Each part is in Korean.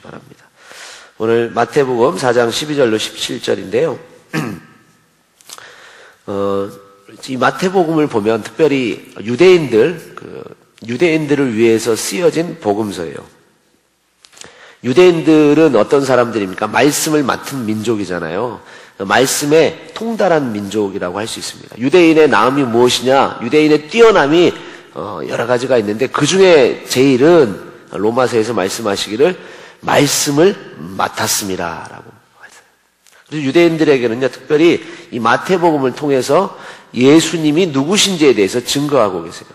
바랍니다. 오늘 마태복음 4장 12절로 17절인데요. 이 마태복음을 보면 특별히 유대인들을 위해서 쓰여진 복음서예요. 유대인들은 어떤 사람들입니까? 말씀을 맡은 민족이잖아요. 말씀에 통달한 민족이라고 할 수 있습니다. 유대인의 나음이 무엇이냐? 유대인의 뛰어남이 여러 가지가 있는데 그 중에 제일은 로마서에서 말씀하시기를 말씀을 맡았습니다 라고 했어요. 그래서 유대인들에게는요, 특별히 이 마태복음을 통해서 예수님이 누구신지에 대해서 증거하고 계세요.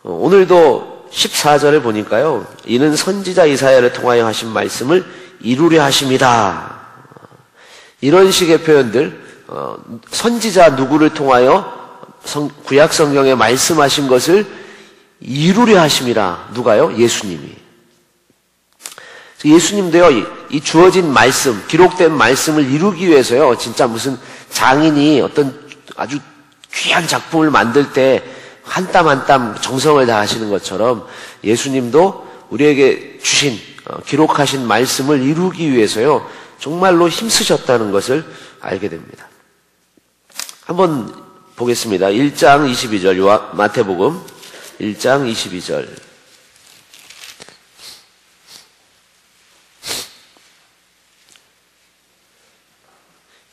오늘도 14절을 보니까요, 이는 선지자 이사야를 통하여 하신 말씀을 이루려 하십니다. 이런 식의 표현들, 선지자 누구를 통하여 구약 성경에 말씀하신 것을 이루려 하심이라. 누가요? 예수님이. 예수님도요, 이 주어진 말씀, 기록된 말씀을 이루기 위해서요, 진짜 무슨 장인이 어떤 아주 귀한 작품을 만들 때 한 땀 한 땀 정성을 다하시는 것처럼 예수님도 우리에게 주신, 기록하신 말씀을 이루기 위해서요, 정말로 힘쓰셨다는 것을 알게 됩니다. 한번 보겠습니다. 1장 22절, 마태복음 1장 22절.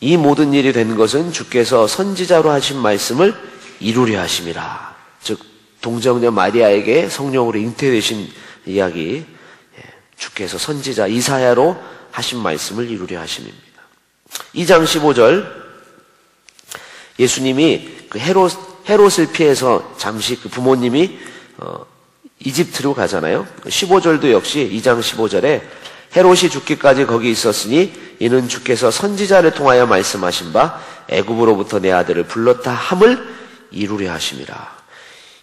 이 모든 일이 된 것은 주께서 선지자로 하신 말씀을 이루려 하심이라. 즉 동정녀 마리아에게 성령으로 잉태되신 이야기, 주께서 선지자 이사야로 하신 말씀을 이루려 하심입니다. 2장 15절, 예수님이 그 헤롯을 피해서 잠시 그 부모님이 이집트로 가잖아요. 15절도 역시 2장 15절에 헤롯이 죽기까지 거기 있었으니 이는 주께서 선지자를 통하여 말씀하신 바 애굽으로부터 내 아들을 불렀다 함을 이루려 하심이라.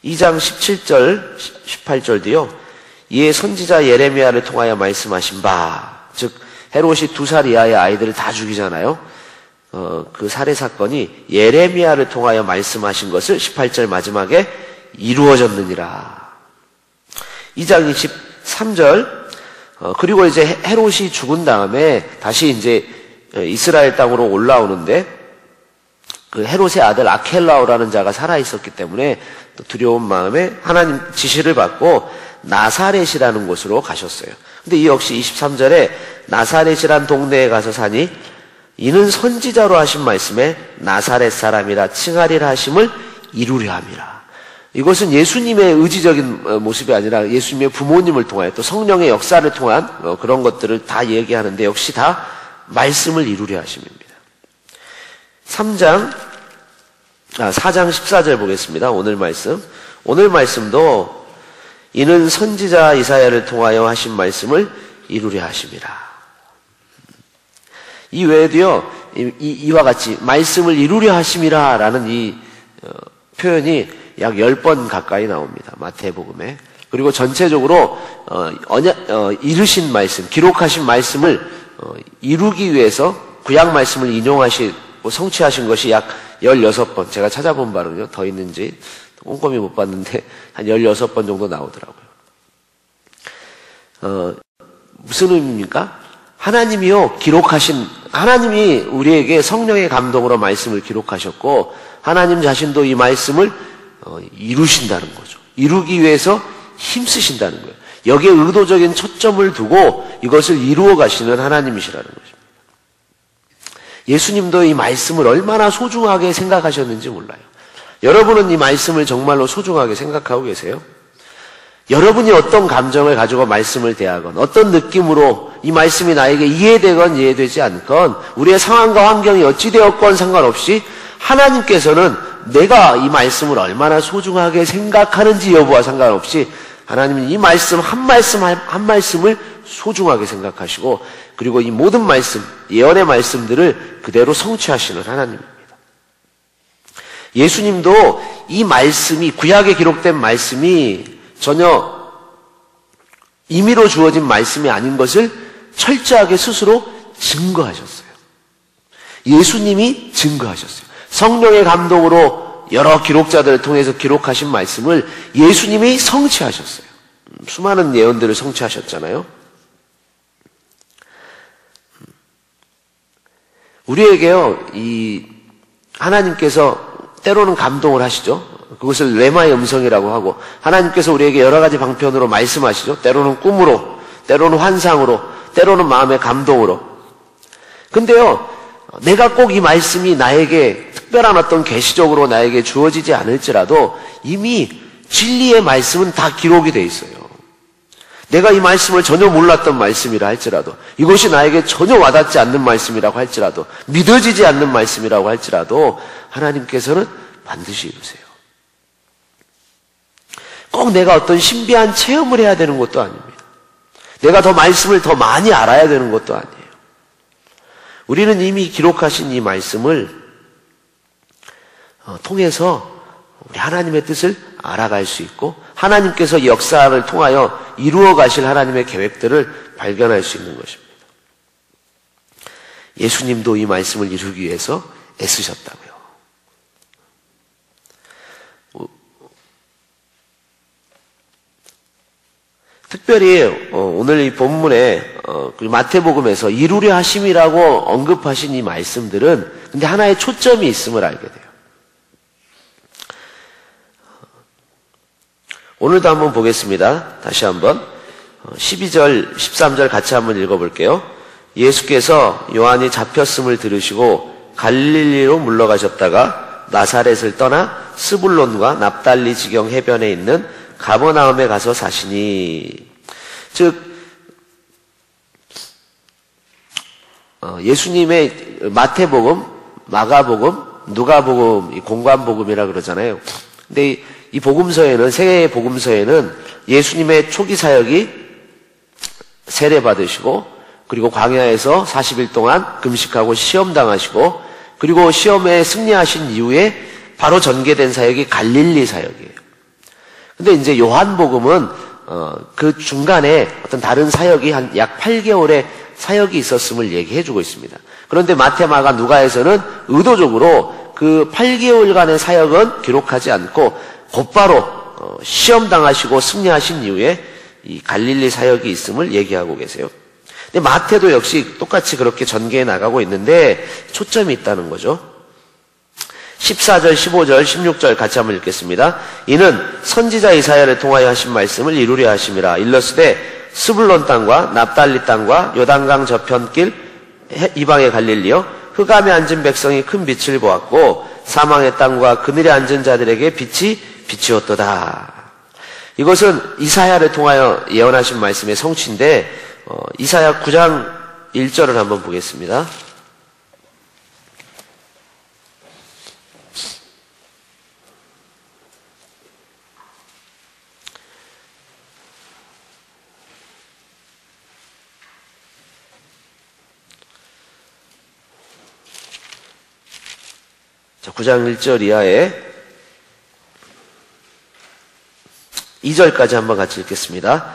2장 17절 18절도요. 이에 선지자 예레미야를 통하여 말씀하신 바, 즉 헤롯이 2살 이하의 아이들을 다 죽이잖아요. 그 살해 사건이 예레미야를 통하여 말씀하신 것을 18절 마지막에 이루어졌느니라. 2장 23절, 그리고 이제 헤롯이 죽은 다음에 다시 이제 이스라엘 땅으로 올라오는데 그 헤롯의 아들 아켈라오라는 자가 살아 있었기 때문에 또 두려운 마음에 하나님 지시를 받고 나사렛이라는 곳으로 가셨어요. 근데 이 역시 23절에 나사렛이란 동네에 가서 사니 이는 선지자로 하신 말씀에 나사렛 사람이라 칭하리라 하심을 이루려 함이라. 이것은 예수님의 의지적인 모습이 아니라 예수님의 부모님을 통하여 또 성령의 역사를 통한 그런 것들을 다 얘기하는데 역시 다 말씀을 이루려 하심입니다. 4장 14절 보겠습니다. 오늘 말씀도 이는 선지자 이사야를 통하여 하신 말씀을 이루려 하심이라. 이 외에도요, 이와 같이 말씀을 이루려 하심이라 라는 이 표현이 약 10번 가까이 나옵니다. 마태복음에. 그리고 전체적으로 이루신 말씀, 기록하신 말씀을 이루기 위해서 구약 말씀을 인용하시고 성취하신 것이 약 16번. 제가 찾아본 바로는요, 더 있는지 꼼꼼히 못 봤는데 한 16번 정도 나오더라고요. 무슨 의미입니까? 하나님이 우리에게 성령의 감동으로 말씀을 기록하셨고 하나님 자신도 이 말씀을 이루신다는 거죠. 이루기 위해서 힘쓰신다는 거예요. 여기에 의도적인 초점을 두고 이것을 이루어 가시는 하나님이시라는 것입니다. 예수님도 이 말씀을 얼마나 소중하게 생각하셨는지 몰라요. 여러분은 이 말씀을 정말로 소중하게 생각하고 계세요? 여러분이 어떤 감정을 가지고 말씀을 대하건 어떤 느낌으로 이 말씀이 나에게 이해되건 이해되지 않건 우리의 상황과 환경이 어찌 되었건 상관없이 하나님께서는 내가 이 말씀을 얼마나 소중하게 생각하는지 여부와 상관없이 하나님은 이 말씀 한 말씀을 소중하게 생각하시고 그리고 이 모든 말씀, 예언의 말씀들을 그대로 성취하시는 하나님입니다. 예수님도 이 말씀이, 구약에 기록된 말씀이 전혀 임의로 주어진 말씀이 아닌 것을 철저하게 스스로 증거하셨어요. 예수님이 증거하셨어요. 성령의 감동으로 여러 기록자들을 통해서 기록하신 말씀을 예수님이 성취하셨어요. 수많은 예언들을 성취하셨잖아요. 우리에게요, 하나님께서 때로는 감동을 하시죠. 그것을 레마의 음성이라고 하고, 하나님께서 우리에게 여러 가지 방편으로 말씀하시죠. 때로는 꿈으로, 때로는 환상으로, 때로는 마음의 감동으로. 근데요, 내가 꼭 이 말씀이 나에게 특별한 어떤 계시적으로 나에게 주어지지 않을지라도 이미 진리의 말씀은 다 기록이 돼 있어요. 내가 이 말씀을 전혀 몰랐던 말씀이라 할지라도, 이것이 나에게 전혀 와닿지 않는 말씀이라고 할지라도, 믿어지지 않는 말씀이라고 할지라도 하나님께서는 반드시 이루세요. 꼭 내가 어떤 신비한 체험을 해야 되는 것도 아닙니다. 내가 더 말씀을 더 많이 알아야 되는 것도 아니에요. 우리는 이미 기록하신 이 말씀을 통해서 우리 하나님의 뜻을 알아갈 수 있고, 하나님께서 역사를 통하여 이루어 가실 하나님의 계획들을 발견할 수 있는 것입니다. 예수님도 이 말씀을 이루기 위해서 애쓰셨다고요. 특별히 오늘 이 본문에 마태복음에서 이루려 하심이라고 언급하신 이 말씀들은 근데 하나의 초점이 있음을 알게 돼요. 오늘도 한번 보겠습니다. 다시 한번 12절, 13절 같이 한번 읽어볼게요. 예수께서 요한이 잡혔음을 들으시고 갈릴리로 물러가셨다가 나사렛을 떠나 스불론과 납달리 지경 해변에 있는 가버나움에 가서 사시니, 즉 예수님의 마태복음, 마가복음, 누가복음, 공관복음이라 그러잖아요. 근데 이 복음서에는, 세 개의 복음서에는 예수님의 초기 사역이 세례받으시고, 그리고 광야에서 40일 동안 금식하고 시험당하시고, 그리고 시험에 승리하신 이후에 바로 전개된 사역이 갈릴리 사역이에요. 근데 이제 요한복음은 그 중간에 어떤 다른 사역이 한 약 8개월의 사역이 있었음을 얘기해주고 있습니다. 그런데 마태, 마가, 누가에서는 의도적으로 그 8개월간의 사역은 기록하지 않고 곧바로 시험당하시고 승리하신 이후에 이 갈릴리 사역이 있음을 얘기하고 계세요. 근데 마태도 역시 똑같이 그렇게 전개해 나가고 있는데 초점이 있다는 거죠. 14절, 15절, 16절 같이 한번 읽겠습니다. 이는 선지자 이사야를 통하여 하신 말씀을 이루려 하심이라. 일러스되 스불론 땅과 납달리 땅과 요단강 저편길 이방의 갈릴리여, 흑암에 앉은 백성이 큰 빛을 보았고 사망의 땅과 그늘에 앉은 자들에게 빛이 비치었도다. 이것은 이사야를 통하여 예언하신 말씀의 성취인데, 이사야 9장 1절을 한번 보겠습니다. 자, 9장 1절 이하에 2절까지 한번 같이 읽겠습니다.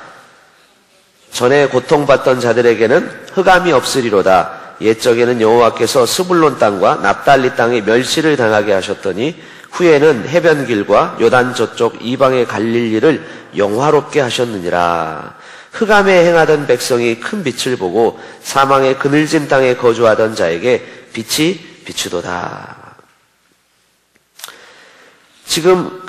전에 고통받던 자들에게는 흑암이 없으리로다. 옛적에는 여호와께서 스불론 땅과 납달리 땅에 멸시를 당하게 하셨더니 후에는 해변길과 요단 저쪽 이방의 갈릴리를 영화롭게 하셨느니라. 흑암에 행하던 백성이 큰 빛을 보고 사망의 그늘진 땅에 거주하던 자에게 빛이 비추도다. 지금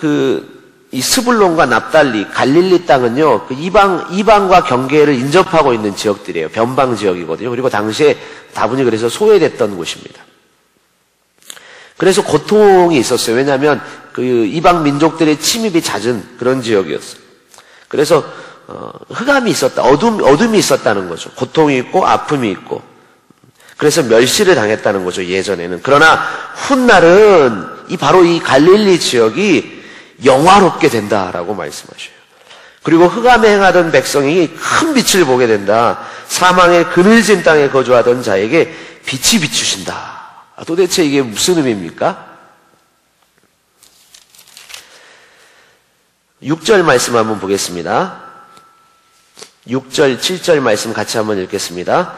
이 스불론과 납달리, 갈릴리 땅은요, 그 이방과 경계를 인접하고 있는 지역들이에요. 변방 지역이거든요. 그리고 당시에 다분히 그래서 소외됐던 곳입니다. 그래서 고통이 있었어요. 왜냐하면 그 이방 민족들의 침입이 잦은 그런 지역이었어요. 그래서 흑암이 있었다, 어둠이 있었다는 거죠. 고통이 있고 아픔이 있고. 그래서 멸시를 당했다는 거죠, 예전에는. 그러나 훗날은 바로 이 갈릴리 지역이 영화롭게 된다라고 말씀하셔요. 그리고 흑암에 행하던 백성이 큰 빛을 보게 된다. 사망의 그늘진 땅에 거주하던 자에게 빛이 비추신다. 도대체 이게 무슨 의미입니까? 6절 말씀 한번 보겠습니다. 6절, 7절 말씀 같이 한번 읽겠습니다.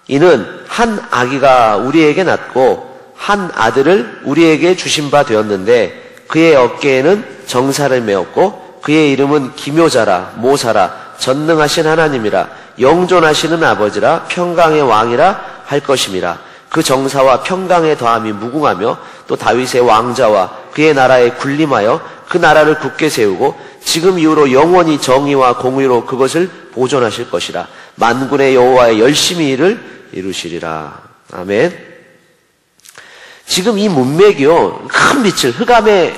이는 한 아기가 우리에게 낳고 한 아들을 우리에게 주신 바 되었는데 그의 어깨에는 정사를 메었고 그의 이름은 기묘자라, 모사라, 전능하신 하나님이라, 영존하시는 아버지라, 평강의 왕이라 할 것임이라. 그 정사와 평강의 더함이 무궁하며 또 다윗의 왕자와 그의 나라에 군림하여 그 나라를 굳게 세우고 지금 이후로 영원히 정의와 공의로 그것을 보존하실 것이라. 만군의 여호와의 열심히 일을 이루시리라. 아멘. 지금 이 문맥이요, 큰 빛을, 흑암에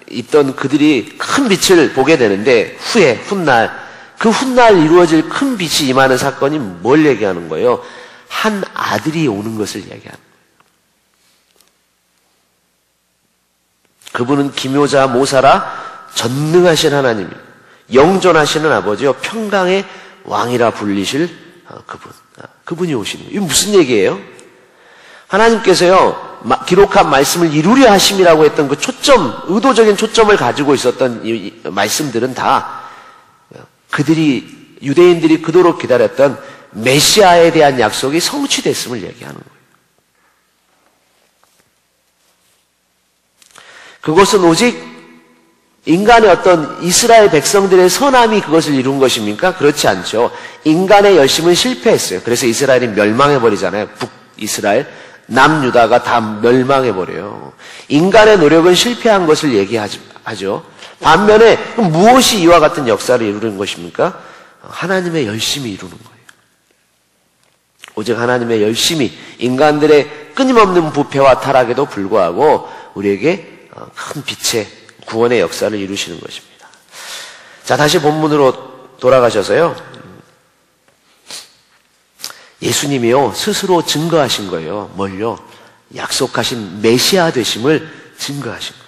있던 그들이 큰 빛을 보게 되는데, 후에, 훗날, 그 훗날 이루어질 큰 빛이 임하는 사건이 뭘 얘기하는 거예요? 한 아들이 오는 것을 얘기하는 거예요. 그분은 기묘자 모사라 전능하신 하나님, 영존하시는 아버지요, 평강의 왕이라 불리실 그분이 오시는 거예요. 이게 무슨 얘기예요? 하나님께서요, 기록한 말씀을 이루려 하심이라고 했던 그 초점, 의도적인 초점을 가지고 있었던 이 말씀들은 다 그들이, 유대인들이 그토록 기다렸던 메시아에 대한 약속이 성취됐음을 얘기하는 거예요. 그것은 오직 인간의 어떤 이스라엘 백성들의 선함이 그것을 이룬 것입니까? 그렇지 않죠. 인간의 열심은 실패했어요. 그래서 이스라엘이 멸망해버리잖아요. 북이스라엘, 남유다가 다 멸망해버려요. 인간의 노력은 실패한 것을 얘기하죠. 반면에 무엇이 이와 같은 역사를 이루는 것입니까? 하나님의 열심이 이루는 거예요. 오직 하나님의 열심이 인간들의 끊임없는 부패와 타락에도 불구하고 우리에게 큰 빛의 구원의 역사를 이루시는 것입니다. 자, 다시 본문으로 돌아가셔서요. 예수님이요, 스스로 증거하신 거예요. 뭘요? 약속하신 메시아 되심을 증거하신 거예요.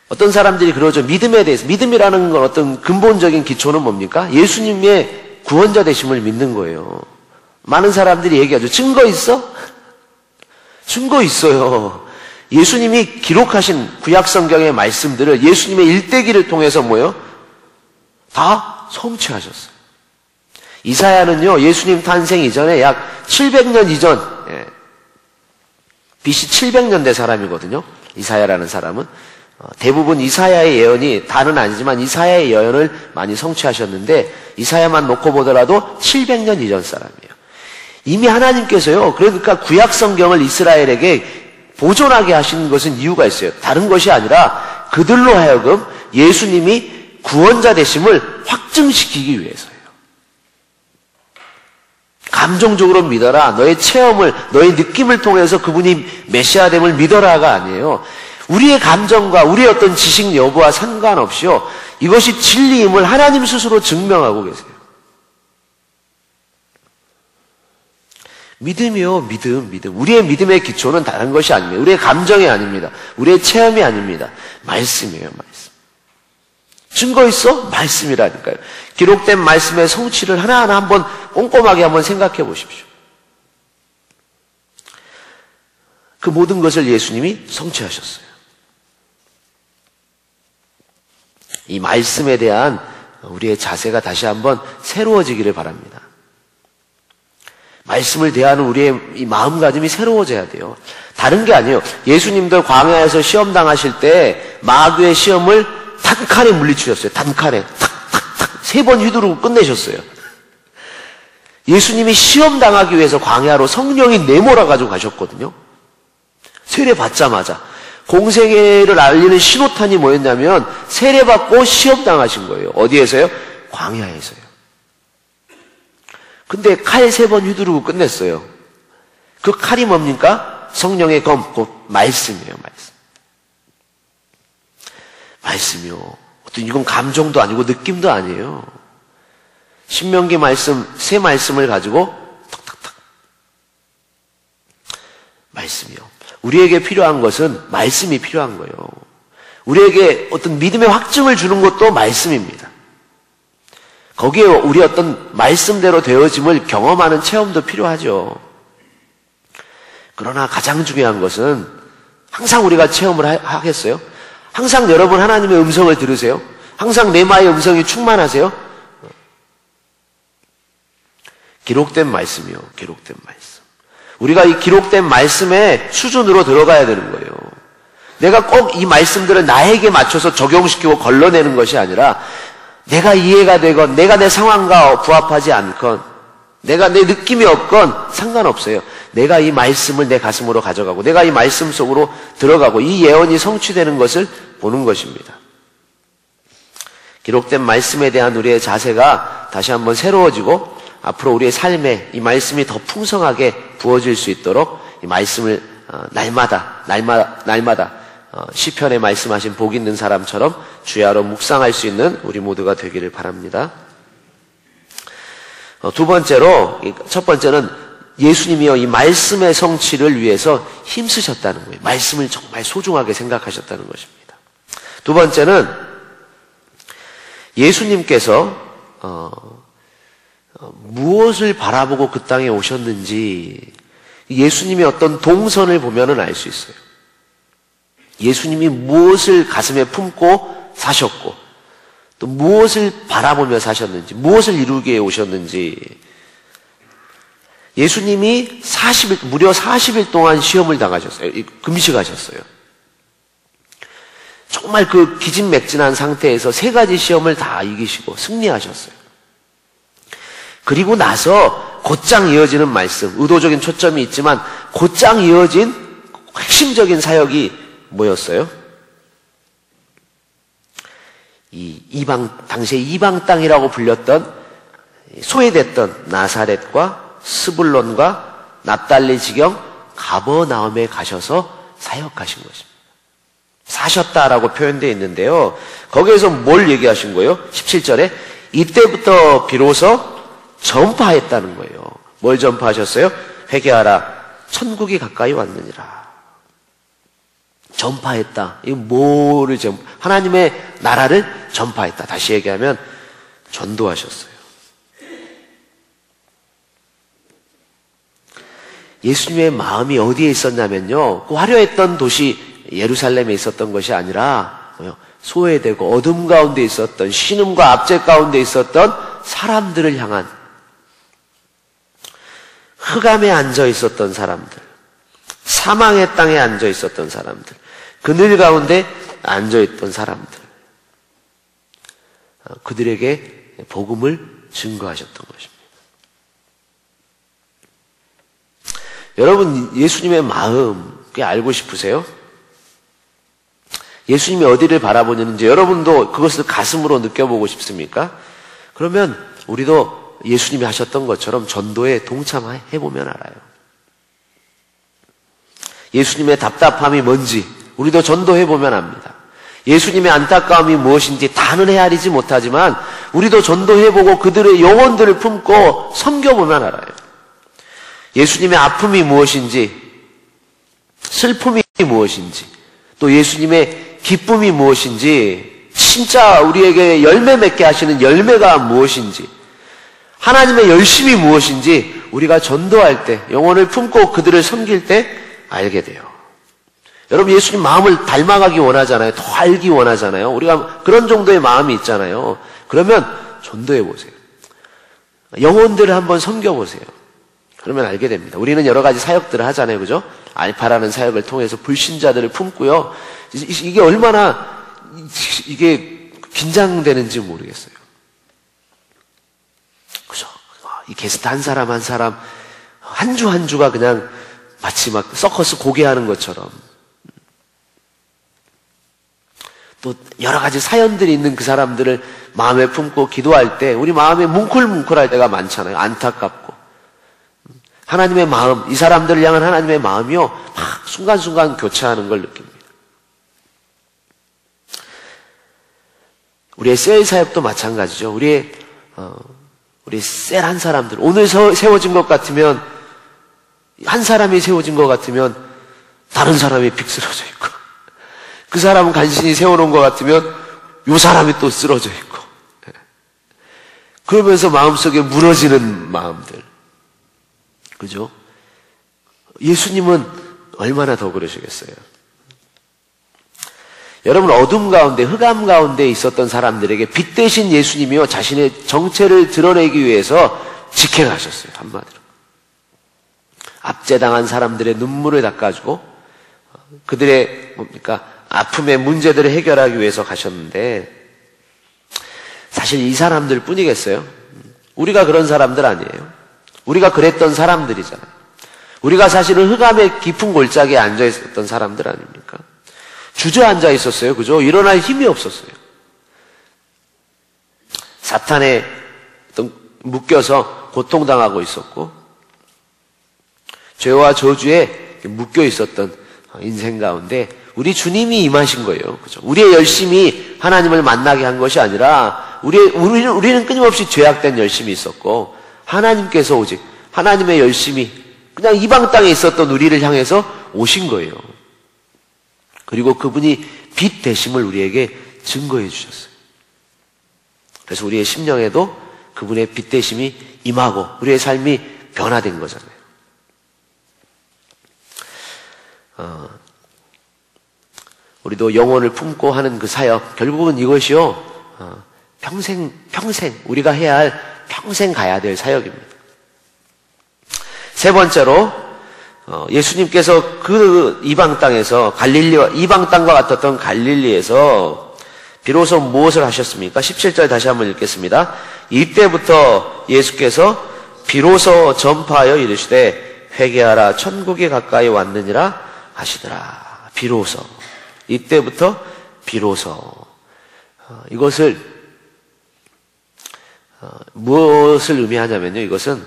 어떤 사람들이 그러죠. 믿음에 대해서. 믿음이라는 건 어떤 근본적인 기초는 뭡니까? 예수님의 구원자 되심을 믿는 거예요. 많은 사람들이 얘기하죠. 증거 있어? 증거 있어요. 예수님이 기록하신 구약성경의 말씀들을 예수님의 일대기를 통해서 뭐예요? 다 성취하셨어요. 이사야는요, 예수님 탄생 이전에 약 700년 이전, BC 700년대 사람이거든요. 이사야라는 사람은. 대부분 이사야의 예언이, 다는 아니지만 이사야의 예언을 많이 성취하셨는데, 이사야만 놓고 보더라도 700년 이전 사람이에요. 이미 하나님께서요, 그러니까 구약성경을 이스라엘에게 보존하게 하신 것은 이유가 있어요. 다른 것이 아니라 그들로 하여금 예수님이 구원자 되심을 확증시키기 위해서예요. 감정적으로 믿어라. 너의 체험을, 너의 느낌을 통해서 그분이 메시아됨을 믿어라가 아니에요. 우리의 감정과 우리의 어떤 지식 여부와 상관없이요, 이것이 진리임을 하나님 스스로 증명하고 계세요. 믿음이요, 믿음. 우리의 믿음의 기초는 다른 것이 아닙니다. 우리의 감정이 아닙니다. 우리의 체험이 아닙니다. 말씀이에요, 말씀. 증거 있어? 말씀이라니까요. 기록된 말씀의 성취를 하나하나 한번 꼼꼼하게 한번 생각해 보십시오. 그 모든 것을 예수님이 성취하셨어요. 이 말씀에 대한 우리의 자세가 다시 한번 새로워지기를 바랍니다. 말씀을 대하는 우리의 이 마음가짐이 새로워져야 돼요. 다른 게 아니에요. 예수님도 광야에서 시험 당하실 때 마귀의 시험을 단칼에 물리치셨어요. 단칼에 탁탁탁 3번 휘두르고 끝내셨어요. 예수님이 시험 당하기 위해서 광야로 성령이 내몰아 가지고 가셨거든요. 세례 받자마자 공생애를 알리는 신호탄이 뭐였냐면 세례 받고 시험 당하신 거예요. 어디에서요? 광야에서요. 근데 칼 3번 휘두르고 끝냈어요. 그 칼이 뭡니까? 성령의 검, 곧 말씀이에요, 말씀. 말씀이요. 어떤 이건 감정도 아니고 느낌도 아니에요. 신명기 말씀, 새 말씀을 가지고 탁탁탁. 말씀이요. 우리에게 필요한 것은 말씀이 필요한 거예요. 우리에게 어떤 믿음의 확증을 주는 것도 말씀입니다. 거기에 우리 어떤 말씀대로 되어짐을 경험하는 체험도 필요하죠. 그러나 가장 중요한 것은 항상 우리가 체험을 하겠어요? 항상 여러분 하나님의 음성을 들으세요? 항상 레마의 음성이 충만하세요? 기록된 말씀이요. 기록된 말씀. 우리가 이 기록된 말씀의 수준으로 들어가야 되는 거예요. 내가 꼭 이 말씀들을 나에게 맞춰서 적용시키고 걸러내는 것이 아니라 내가 이해가 되건 내가 내 상황과 부합하지 않건 내가 내 느낌이 없건 상관없어요. 내가 이 말씀을 내 가슴으로 가져가고 내가 이 말씀 속으로 들어가고 이 예언이 성취되는 것을 보는 것입니다. 기록된 말씀에 대한 우리의 자세가 다시 한번 새로워지고 앞으로 우리의 삶에 이 말씀이 더 풍성하게 부어질 수 있도록 이 말씀을 날마다 시편에 말씀하신 복 있는 사람처럼 주야로 묵상할 수 있는 우리 모두가 되기를 바랍니다. 두 번째로, 첫 번째는 예수님이요 이 말씀의 성취를 위해서 힘쓰셨다는 거예요. 말씀을 정말 소중하게 생각하셨다는 것입니다. 두 번째는 예수님께서 무엇을 바라보고 그 땅에 오셨는지 예수님의 어떤 동선을 보면은 알 수 있어요. 예수님이 무엇을 가슴에 품고 사셨고 또 무엇을 바라보며 사셨는지 무엇을 이루기 위해 오셨는지 예수님이 무려 40일 동안 시험을 당하셨어요. 금식하셨어요. 정말 그 기진맥진한 상태에서 3가지 시험을 다 이기시고 승리하셨어요. 그리고 나서 곧장 이어지는 말씀, 의도적인 초점이 있지만 곧장 이어진 핵심적인 사역이 뭐였어요? 당시에 이방 땅이라고 불렸던 소외됐던 나사렛과 스불론과 납달리 지경 가버나움에 가셔서 사역하신 것입니다. 사셨다라고 표현되어 있는데요. 거기에서 뭘 얘기하신 거예요? 17절에 이때부터 비로소 전파했다는 거예요. 뭘 전파하셨어요? 회개하라 천국이 가까이 왔느니라. 전파했다. 이거 뭐를 하나님의 나라를 전파했다. 다시 얘기하면 전도하셨어요. 예수님의 마음이 어디에 있었냐면요. 그 화려했던 도시 예루살렘에 있었던 것이 아니라 소외되고 어둠 가운데 있었던 신음과 압제 가운데 있었던 사람들을 향한 흑암에 앉아 있었던 사람들, 사망의 땅에 앉아 있었던 사람들, 그늘 가운데 앉아 있던 사람들, 그들에게 복음을 증거하셨던 것입니다. 여러분, 예수님의 마음 꽤 알고 싶으세요? 예수님이 어디를 바라보는지 여러분도 그것을 가슴으로 느껴보고 싶습니까? 그러면 우리도 예수님이 하셨던 것처럼 전도에 동참해보면 알아요. 예수님의 답답함이 뭔지 우리도 전도해보면 압니다. 예수님의 안타까움이 무엇인지 다는 헤아리지 못하지만 우리도 전도해보고 그들의 영혼들을 품고 섬겨보면 알아요. 예수님의 아픔이 무엇인지, 슬픔이 무엇인지, 또 예수님의 기쁨이 무엇인지, 진짜 우리에게 열매 맺게 하시는 열매가 무엇인지, 하나님의 열심이 무엇인지 우리가 전도할 때, 영혼을 품고 그들을 섬길 때 알게 돼요. 여러분, 예수님 마음을 닮아가기 원하잖아요. 더 알기 원하잖아요. 우리가 그런 정도의 마음이 있잖아요. 그러면 전도해보세요. 영혼들을 한번 섬겨보세요. 그러면 알게 됩니다. 우리는 여러 가지 사역들을 하잖아요. 그죠? 알파라는 사역을 통해서 불신자들을 품고요. 이게 얼마나 이게 긴장되는지 모르겠어요. 그죠? 이 게스트 한 사람 한 사람 한 주 한 주가 그냥 마치 막 서커스 고개하는 것처럼 또 여러 가지 사연들이 있는 그 사람들을 마음에 품고 기도할 때 우리 마음에 뭉클뭉클할 때가 많잖아요. 안타깝고 하나님의 마음, 이 사람들을 향한 하나님의 마음이요 막 순간순간 교차하는 걸 느낍니다. 우리의 셀 사역도 마찬가지죠. 우리 셀 한 사람들 오늘 세워진 것 같으면 한 사람이 세워진 것 같으면 다른 사람이 픽 쓰러져 있고 그 사람은 간신히 세워놓은 것 같으면 요 사람이 또 쓰러져 있고 그러면서 마음속에 무너지는 마음들. 그죠? 예수님은 얼마나 더 그러시겠어요? 여러분, 어둠 가운데, 흑암 가운데 있었던 사람들에게 빛 대신 예수님이요, 자신의 정체를 드러내기 위해서 직행하셨어요, 한마디로. 압제당한 사람들의 눈물을 닦아주고, 그들의, 아픔의 문제들을 해결하기 위해서 가셨는데, 사실 이 사람들 뿐이겠어요? 우리가 그런 사람들 아니에요. 우리가 그랬던 사람들이잖아요. 우리가 사실은 흑암의 깊은 골짜기에 앉아 있었던 사람들 아닙니까? 주저앉아 있었어요. 그죠? 일어날 힘이 없었어요. 사탄에 묶여서 고통당하고 있었고, 죄와 저주에 묶여 있었던 인생 가운데 우리 주님이 임하신 거예요. 그죠? 우리의 열심이 하나님을 만나게 한 것이 아니라 우리는 끊임없이 죄악된 열심이 있었고, 하나님께서 오직 하나님의 열심이 그냥 이방 땅에 있었던 우리를 향해서 오신 거예요. 그리고 그분이 빛 되심을 우리에게 증거해 주셨어요. 그래서 우리의 심령에도 그분의 빛 되심이 임하고 우리의 삶이 변화된 거잖아요. 우리도 영혼을 품고 하는 그 사역, 결국은 이것이요, 평생 우리가 해야 할, 평생 가야 될 사역입니다. 세 번째로, 예수님께서 그 이방 땅에서 이방 땅과 같았던 갈릴리에서 비로소 무엇을 하셨습니까? 17절 다시 한번 읽겠습니다. 이때부터 예수께서 비로소 전파하여 이르시되 회개하라 천국이 가까이 왔느니라 하시더라. 비로소. 이때부터 비로소. 이것을 무엇을 의미하냐면요, 이것은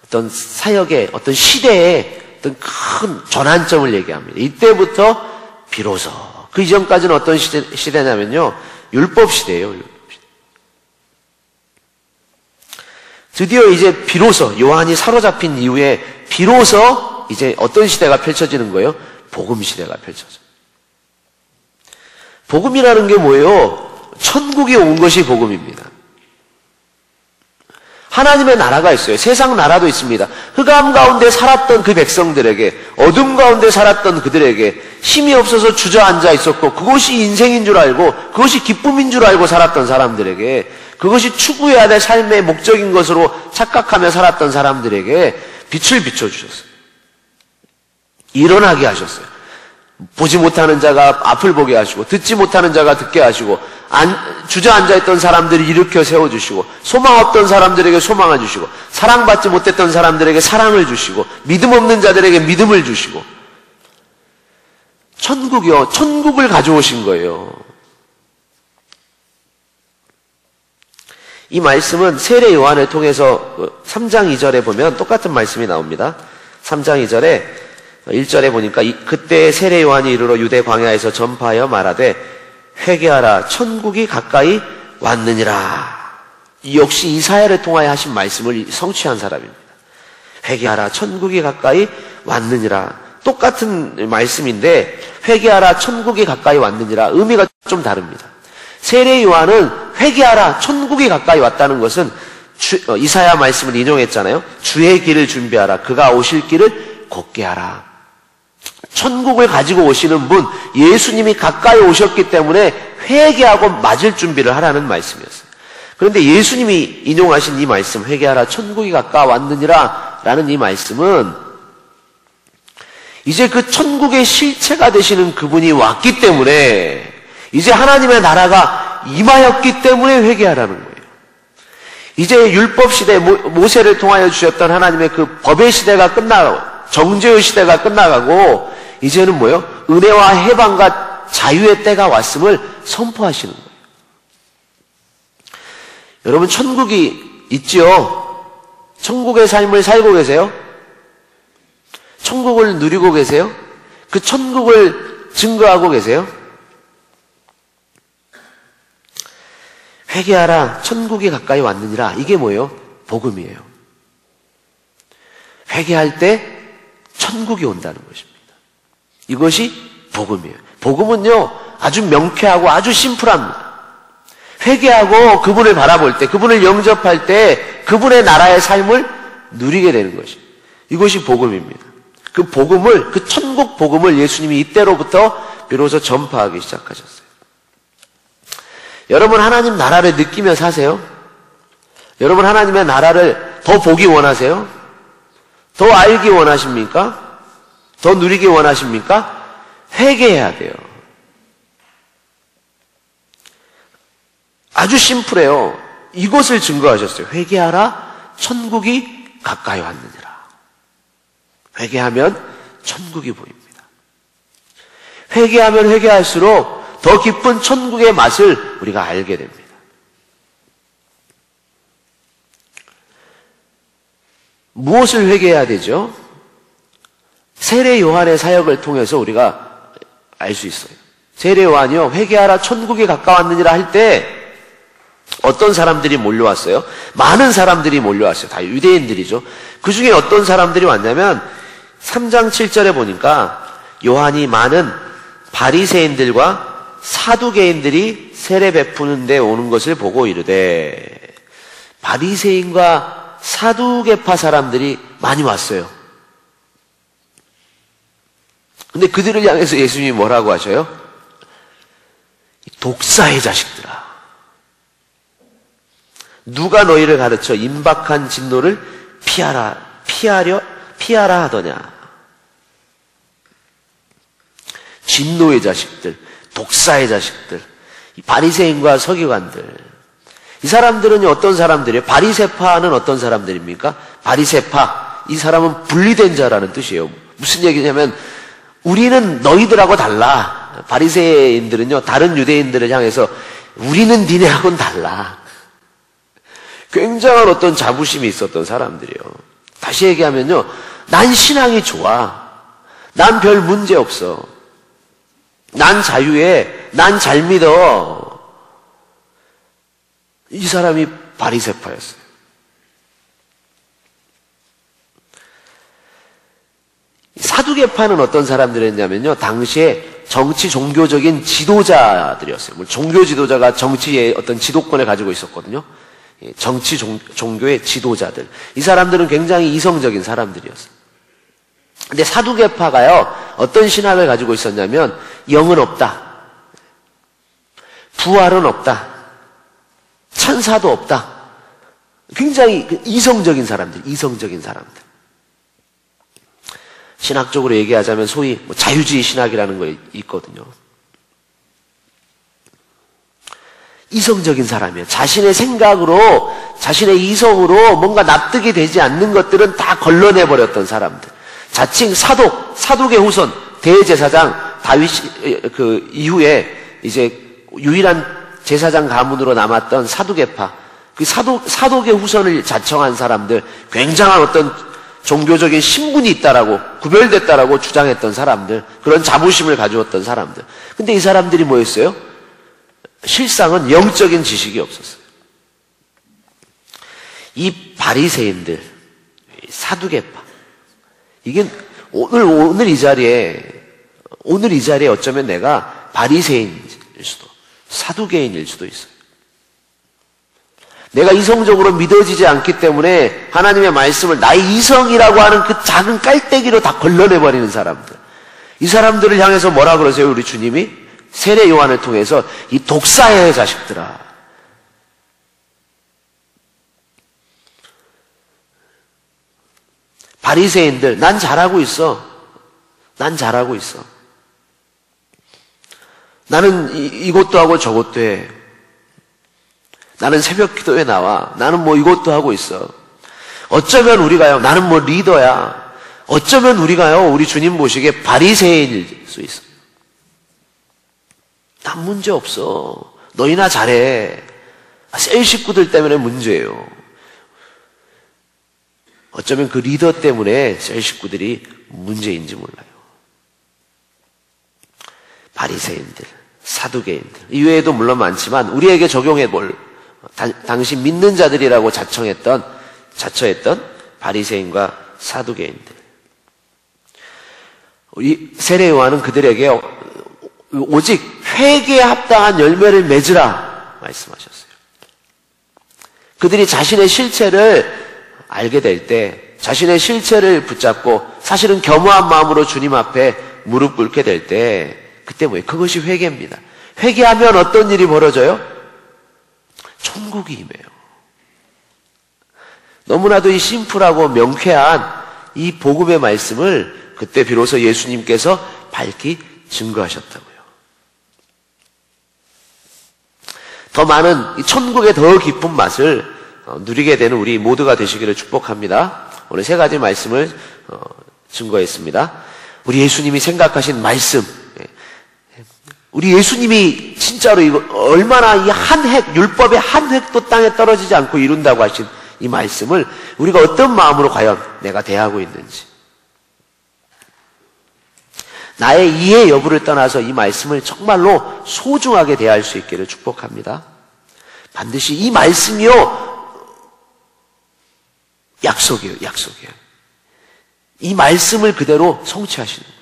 어떤 사역의 어떤 시대의 어떤 큰 전환점을 얘기합니다. 이때부터 비로소. 그 이전까지는 어떤 시대냐면요, 율법 시대예요. 율법 시대. 드디어 이제 비로소 요한이 사로잡힌 이후에 비로소 이제 어떤 시대가 펼쳐지는 거예요? 복음 시대가 펼쳐져요. 복음이라는 게 뭐예요? 천국이 온 것이 복음입니다. 하나님의 나라가 있어요. 세상 나라도 있습니다. 흑암 가운데 살았던 그 백성들에게, 어둠 가운데 살았던 그들에게 힘이 없어서 주저앉아 있었고, 그것이 인생인 줄 알고 그것이 기쁨인 줄 알고 살았던 사람들에게, 그것이 추구해야 될 삶의 목적인 것으로 착각하며 살았던 사람들에게 빛을 비춰주셨어요. 일어나게 하셨어요. 보지 못하는 자가 앞을 보게 하시고, 듣지 못하는 자가 듣게 하시고, 주저앉아있던 사람들을 일으켜 세워주시고, 소망 없던 사람들에게 소망을 주시고, 사랑받지 못했던 사람들에게 사랑을 주시고, 믿음 없는 자들에게 믿음을 주시고, 천국이요, 천국을 가져오신 거예요. 이 말씀은 세례 요한을 통해서 3장 2절에 보면 똑같은 말씀이 나옵니다. 3장 2절에 1절에 보니까 그때 세례 요한이 이르러 유대 광야에서 전파하여 말하되 회개하라 천국이 가까이 왔느니라. 역시 이사야를 통하여 하신 말씀을 성취한 사람입니다. 회개하라 천국이 가까이 왔느니라. 똑같은 말씀인데 회개하라 천국이 가까이 왔느니라 의미가 좀 다릅니다. 세례 요한은 회개하라 천국이 가까이 왔다는 것은 이사야 말씀을 인용했잖아요. 주의 길을 준비하라 그가 오실 길을 곧게 하라. 천국을 가지고 오시는 분 예수님이 가까이 오셨기 때문에 회개하고 맞을 준비를 하라는 말씀이었어요. 그런데 예수님이 인용하신 이 말씀 회개하라 천국이 가까이 왔느니라 라는 이 말씀은 이제 그 천국의 실체가 되시는 그분이 왔기 때문에 이제 하나님의 나라가 임하였기 때문에 회개하라는 거예요. 이제 율법 시대 모세를 통하여 주셨던 하나님의 그 법의 시대가 끝나고 정죄의 시대가 끝나가고 이제는 뭐예요? 은혜와 해방과 자유의 때가 왔음을 선포하시는 거예요. 여러분 천국이 있지요? 천국의 삶을 살고 계세요? 천국을 누리고 계세요? 그 천국을 증거하고 계세요? 회개하라 천국이 가까이 왔느니라. 이게 뭐예요? 복음이에요. 회개할 때 천국이 온다는 것입니다. 이것이 복음이에요. 복음은요 아주 명쾌하고 아주 심플합니다. 회개하고 그분을 바라볼 때, 그분을 영접할 때 그분의 나라의 삶을 누리게 되는 것입니다. 이것이 복음입니다. 그 복음을, 그 천국 복음을 예수님이 이때로부터 비로소 전파하기 시작하셨어요. 여러분 하나님 나라를 느끼며 사세요? 여러분 하나님의 나라를 더 보기 원하세요? 더 알기 원하십니까? 더 누리기 원하십니까? 회개해야 돼요. 아주 심플해요. 이것을 증거하셨어요. 회개하라 천국이 가까이 왔느니라. 회개하면 천국이 보입니다. 회개하면 회개할수록 더 깊은 천국의 맛을 우리가 알게 됩니다. 무엇을 회개해야 되죠? 세례 요한의 사역을 통해서 우리가 알 수 있어요. 세례 요한이요, 회개하라 천국에 가까웠느니라 할 때 어떤 사람들이 몰려왔어요? 많은 사람들이 몰려왔어요. 다 유대인들이죠. 그 중에 어떤 사람들이 왔냐면 3장 7절에 보니까 요한이 많은 바리새인들과 사두개인들이 세례 베푸는 데 오는 것을 보고 이르되, 바리새인과 사두개파 사람들이 많이 왔어요. 근데 그들을 향해서 예수님이 뭐라고 하셔요? 독사의 자식들아, 누가 너희를 가르쳐 임박한 진노를 피하라 하더냐. 진노의 자식들, 독사의 자식들, 이 바리새인과 서기관들, 이 사람들은 어떤 사람들이에요? 바리새파는 어떤 사람들입니까? 바리새파, 이 사람은 분리된 자라는 뜻이에요. 무슨 얘기냐면 우리는 너희들하고 달라. 바리새인들은요, 다른 유대인들을 향해서 우리는 니네하고는 달라. 굉장한 어떤 자부심이 있었던 사람들이에요. 다시 얘기하면요, 난 신앙이 좋아. 난 별 문제 없어. 난 자유해. 난 잘 믿어. 이 사람이 바리새파였어요. 사두개파는 어떤 사람들이었냐면요, 당시에 정치 종교적인 지도자들이었어요. 종교 지도자가 정치의 어떤 지도권을 가지고 있었거든요. 정치 종교의 지도자들. 이 사람들은 굉장히 이성적인 사람들이었어요. 근데 사두개파가요, 어떤 신학을 가지고 있었냐면 영은 없다, 부활은 없다, 천사도 없다. 굉장히 이성적인 사람들, 이성적인 사람들. 신학적으로 얘기하자면 소위 자유주의 신학이라는 거 있거든요. 이성적인 사람이에요. 자신의 생각으로, 자신의 이성으로 뭔가 납득이 되지 않는 것들은 다 걸러내버렸던 사람들. 자칭 사독의 후손, 대제사장 다윗 그 이후에 이제 유일한 제사장 가문으로 남았던 사두개파, 그 사독의 후손을 자청한 사람들, 굉장한 어떤 종교적인 신분이 있다라고, 구별됐다라고 주장했던 사람들, 그런 자부심을 가지었던 사람들. 근데 이 사람들이 뭐였어요? 실상은 영적인 지식이 없었어요. 이 바리새인들, 사두개파, 이게 오늘 이 자리에 어쩌면 내가 바리새인일 수도, 사두개인일 수도 있어요. 내가 이성적으로 믿어지지 않기 때문에 하나님의 말씀을 나의 이성이라고 하는 그 작은 깔때기로 다 걸러내버리는 사람들. 이 사람들을 향해서 뭐라 그러세요? 우리 주님이 세례 요한을 통해서 이 독사의 자식들아. 바리새인들, 난 잘하고 있어. 난 잘하고 있어. 나는 이것도 하고 저것도 해. 나는 새벽 기도에 나와. 나는 뭐 이것도 하고 있어. 어쩌면 우리가요, 나는 뭐 리더야. 어쩌면 우리가요, 우리 주님 보시기에 바리새인일 수 있어요. 난 문제 없어. 너희나 잘해. 셀 식구들 때문에 문제예요. 어쩌면 그 리더 때문에 셀 식구들이 문제인지 몰라요. 바리새인들, 사두개인들, 이외에도 물론 많지만 우리에게 적용해 볼 당시 믿는 자들이라고 자처했던 바리새인과 사두개인들. 우리 세례 요한은 그들에게 오직 회개에 합당한 열매를 맺으라 말씀하셨어요. 그들이 자신의 실체를 알게 될 때, 자신의 실체를 붙잡고 사실은 겸허한 마음으로 주님 앞에 무릎 꿇게 될 때, 그때 뭐예요? 그것이 회개입니다. 회개하면 어떤 일이 벌어져요? 천국이 임해요. 너무나도 이 심플하고 명쾌한 이 복음의 말씀을 그때 비로소 예수님께서 밝히 증거하셨다고요. 더 많은 이 천국의 더 깊은 맛을 누리게 되는 우리 모두가 되시기를 축복합니다. 오늘 세 가지 말씀을 증거했습니다. 우리 예수님이 생각하신 말씀, 우리 예수님이 진짜로 이거 얼마나 이 한 획, 율법의 한 획도 땅에 떨어지지 않고 이룬다고 하신 이 말씀을 우리가 어떤 마음으로 과연 내가 대하고 있는지, 나의 이해 여부를 떠나서 이 말씀을 정말로 소중하게 대할 수 있기를 축복합니다. 반드시 이 말씀이요, 약속이에요, 약속이에요. 이 말씀을 그대로 성취하시는 거예요.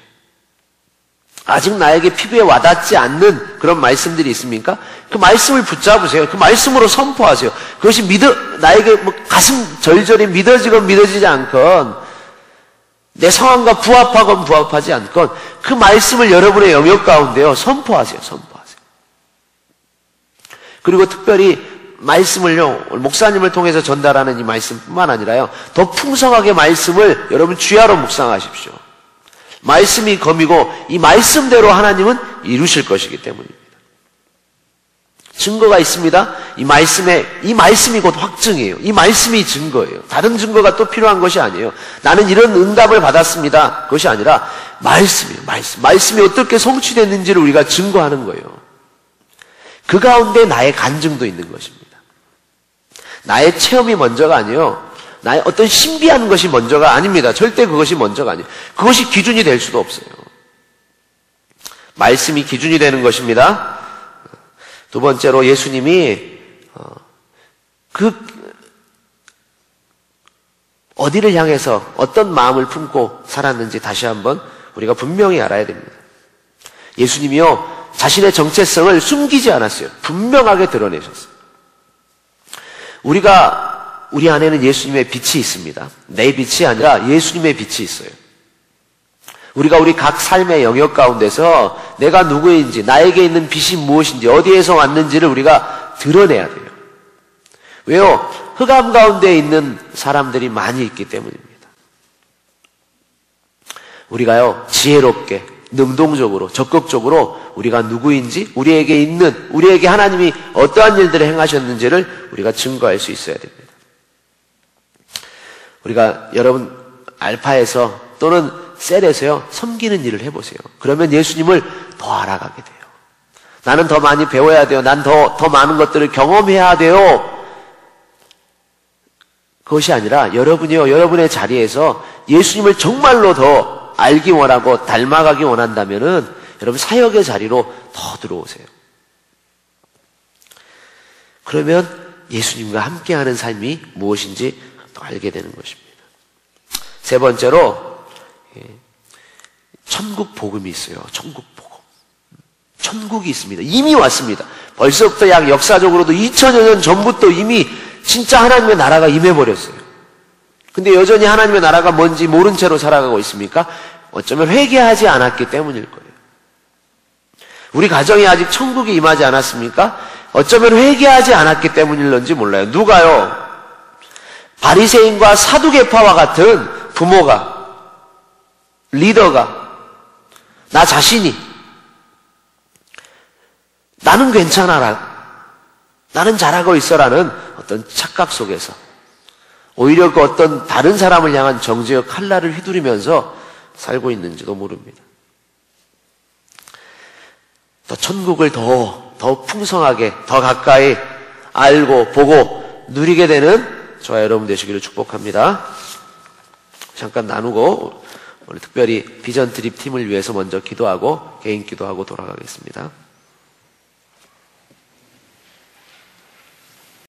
아직 나에게 피부에 와닿지 않는 그런 말씀들이 있습니까? 그 말씀을 붙잡으세요. 그 말씀으로 선포하세요. 그것이 나에게 뭐 가슴 절절히 믿어지건 믿어지지 않건, 내 상황과 부합하건 부합하지 않건, 그 말씀을 여러분의 영역 가운데요, 선포하세요. 선포하세요. 그리고 특별히 말씀을요, 목사님을 통해서 전달하는 이 말씀뿐만 아니라요, 더 풍성하게 말씀을 여러분 주야로 묵상하십시오. 말씀이 검이고 이 말씀대로 하나님은 이루실 것이기 때문입니다. 증거가 있습니다. 이 말씀이 곧 확증이에요. 이 말씀이 증거예요. 다른 증거가 또 필요한 것이 아니에요. 나는 이런 응답을 받았습니다. 그것이 아니라 말씀이에요. 말씀이 어떻게 성취됐는지를 우리가 증거하는 거예요. 그 가운데 나의 간증도 있는 것입니다. 나의 체험이 먼저가 아니에요. 나의 어떤 신비한 것이 먼저가 아닙니다. 절대 그것이 먼저가 아니에요. 그것이 기준이 될 수도 없어요. 말씀이 기준이 되는 것입니다. 두 번째로 예수님이 어디를 향해서 어떤 마음을 품고 살았는지 다시 한번 우리가 분명히 알아야 됩니다. 예수님이요, 자신의 정체성을 숨기지 않았어요. 분명하게 드러내셨어요. 우리 안에는 예수님의 빛이 있습니다. 내 빛이 아니라 예수님의 빛이 있어요. 우리가 우리 각 삶의 영역 가운데서 내가 누구인지, 나에게 있는 빛이 무엇인지, 어디에서 왔는지를 우리가 드러내야 돼요. 왜요? 흑암 가운데 있는 사람들이 많이 있기 때문입니다. 우리가요, 지혜롭게, 능동적으로, 적극적으로 우리가 누구인지, 우리에게 하나님이 어떠한 일들을 행하셨는지를 우리가 증거할 수 있어야 됩니다. 우리가 여러분 알파에서 또는 셀에서요, 섬기는 일을 해보세요. 그러면 예수님을 더 알아가게 돼요. 나는 더 많이 배워야 돼요. 난 더 많은 것들을 경험해야 돼요. 그것이 아니라 여러분이요, 여러분의 자리에서 예수님을 정말로 더 알기 원하고 닮아가기 원한다면은 여러분 사역의 자리로 더 들어오세요. 그러면 예수님과 함께하는 삶이 무엇인지 더 알게 되는 것입니다. 세 번째로 천국 복음이 있어요. 천국 복음. 천국이 있습니다. 이미 왔습니다. 벌써부터 약 역사적으로도 2000여 년 전부터 이미 진짜 하나님의 나라가 임해버렸어요. 근데 여전히 하나님의 나라가 뭔지 모른 채로 살아가고 있습니까? 어쩌면 회개하지 않았기 때문일 거예요. 우리 가정에 아직 천국이 임하지 않았습니까? 어쩌면 회개하지 않았기 때문일런지 몰라요. 누가요? 바리새인과 사두개파와 같은 부모가, 리더가, 나 자신이 나는 괜찮아라, 나는 잘하고 있어라는 어떤 착각 속에서 오히려 그 어떤 다른 사람을 향한 정죄의 칼날을 휘두르면서 살고 있는지도 모릅니다. 더 천국을 더 풍성하게, 더 가까이 알고 보고 누리게 되는 저와 여러분 되시기를 축복합니다. 잠깐 나누고 오늘 특별히 비전 드립 팀을 위해서 먼저 기도하고 개인 기도하고 돌아가겠습니다.